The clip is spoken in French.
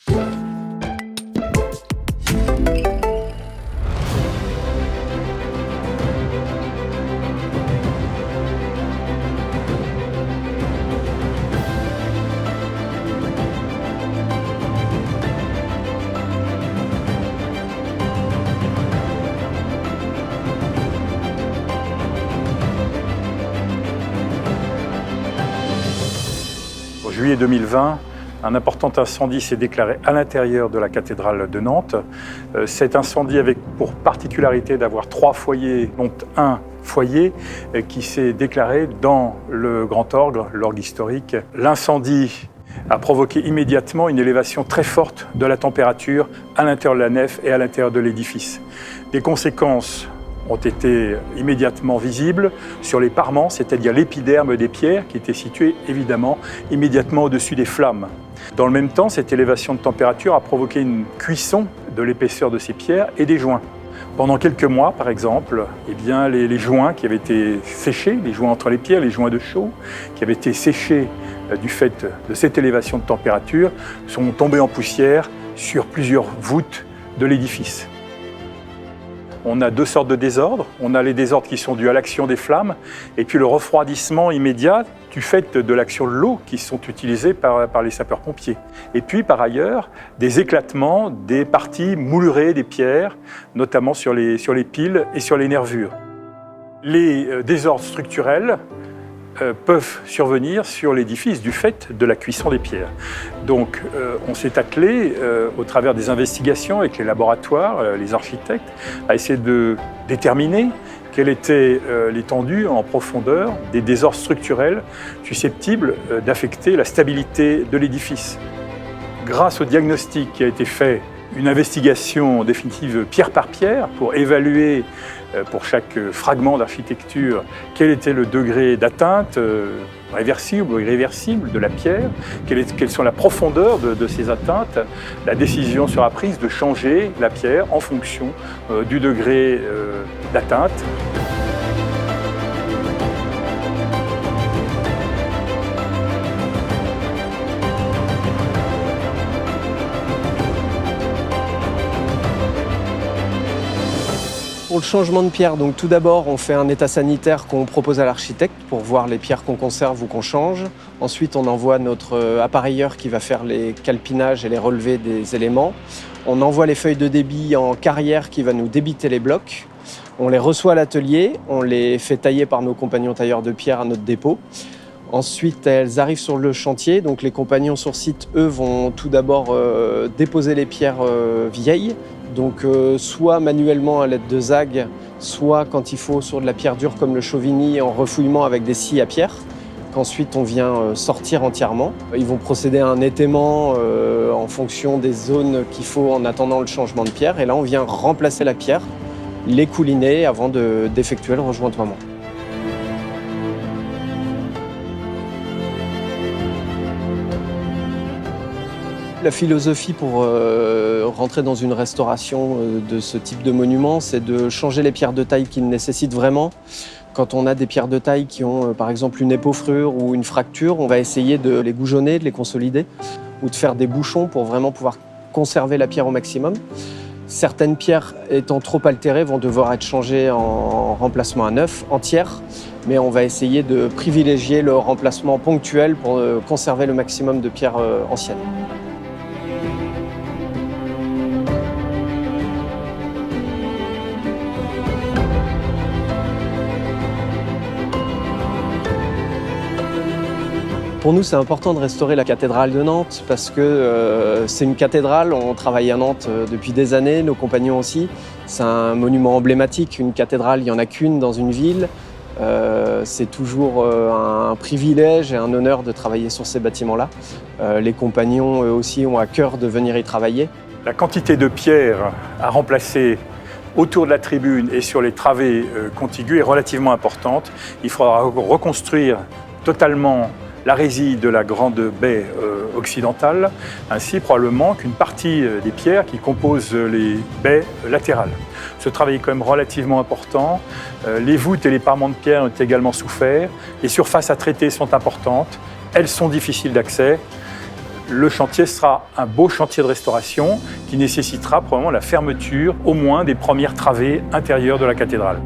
En juillet 2020, un important incendie s'est déclaré à l'intérieur de la cathédrale de Nantes. Cet incendie avait pour particularité d'avoir 3 foyers, dont un foyer qui s'est déclaré dans le grand orgue, l'orgue historique. L'incendie a provoqué immédiatement une élévation très forte de la température à l'intérieur de la nef et à l'intérieur de l'édifice. Les conséquences ont été immédiatement visibles sur les parements, c'est-à-dire l'épiderme des pierres qui était situé évidemment immédiatement au-dessus des flammes. Dans le même temps, cette élévation de température a provoqué une cuisson de l'épaisseur de ces pierres et des joints. Pendant quelques mois, par exemple, les joints qui avaient été séchés, les joints entre les pierres, les joints de chaux, qui avaient été séchés du fait de cette élévation de température, sont tombés en poussière sur plusieurs voûtes de l'édifice. On a 2 sortes de désordres. On a les désordres qui sont dus à l'action des flammes et puis le refroidissement immédiat du fait de l'action de l'eau qui sont utilisées par les sapeurs-pompiers. Et puis par ailleurs, des éclatements des parties moulurées des pierres, notamment sur les piles et sur les nervures. Les désordres structurels peuvent survenir sur l'édifice du fait de la cuisson des pierres. Donc on s'est attelé, au travers des investigations avec les laboratoires, les architectes, à essayer de déterminer quelle était l'étendue en profondeur des désordres structurels susceptibles d'affecter la stabilité de l'édifice. Grâce au diagnostic qui a été fait, une investigation définitive pierre par pierre pour évaluer pour chaque fragment d'architecture quel était le degré d'atteinte réversible ou irréversible de la pierre, quelles sont la profondeur de ces atteintes. La décision sera prise de changer la pierre en fonction du degré d'atteinte. Pour le changement de pierre, donc tout d'abord, on fait un état sanitaire qu'on propose à l'architecte pour voir les pierres qu'on conserve ou qu'on change. Ensuite, on envoie notre appareilleur qui va faire les calpinages et les relevés des éléments. On envoie les feuilles de débit en carrière qui va nous débiter les blocs. On les reçoit à l'atelier, on les fait tailler par nos compagnons tailleurs de pierre à notre dépôt. Ensuite, elles arrivent sur le chantier. Donc les compagnons sur site, eux, vont tout d'abord déposer les pierres vieilles. Donc soit manuellement à l'aide de zags, soit quand il faut sur de la pierre dure comme le Chauvigny en refouillement avec des scies à pierre, qu'ensuite on vient sortir entièrement. Ils vont procéder à un étaiement en fonction des zones qu'il faut en attendant le changement de pierre. Et là, on vient remplacer la pierre, les couliner avant d'effectuer le rejointoiement. La philosophie pour rentrer dans une restauration de ce type de monument, c'est de changer les pierres de taille qui le nécessitent vraiment. Quand on a des pierres de taille qui ont par exemple une épaufrure ou une fracture, on va essayer de les goujonner, de les consolider ou de faire des bouchons pour vraiment pouvoir conserver la pierre au maximum. Certaines pierres étant trop altérées vont devoir être changées en remplacement à neuf, entière, mais on va essayer de privilégier le remplacement ponctuel pour conserver le maximum de pierres anciennes. Pour nous, c'est important de restaurer la cathédrale de Nantes parce que c'est une cathédrale, on travaille à Nantes depuis des années, nos compagnons aussi. C'est un monument emblématique, une cathédrale, il n'y en a qu'une dans une ville. C'est toujours un privilège et un honneur de travailler sur ces bâtiments-là. Les compagnons, eux aussi, ont à cœur de venir y travailler. La quantité de pierres à remplacer autour de la tribune et sur les travées contiguës est relativement importante. Il faudra reconstruire totalement la résille de la grande baie occidentale, ainsi probablement qu'une partie des pierres qui composent les baies latérales. Ce travail est quand même relativement important. Les voûtes et les parements de pierre ont également souffert. Les surfaces à traiter sont importantes. Elles sont difficiles d'accès. le chantier sera un beau chantier de restauration qui nécessitera probablement la fermeture au moins des premières travées intérieures de la cathédrale.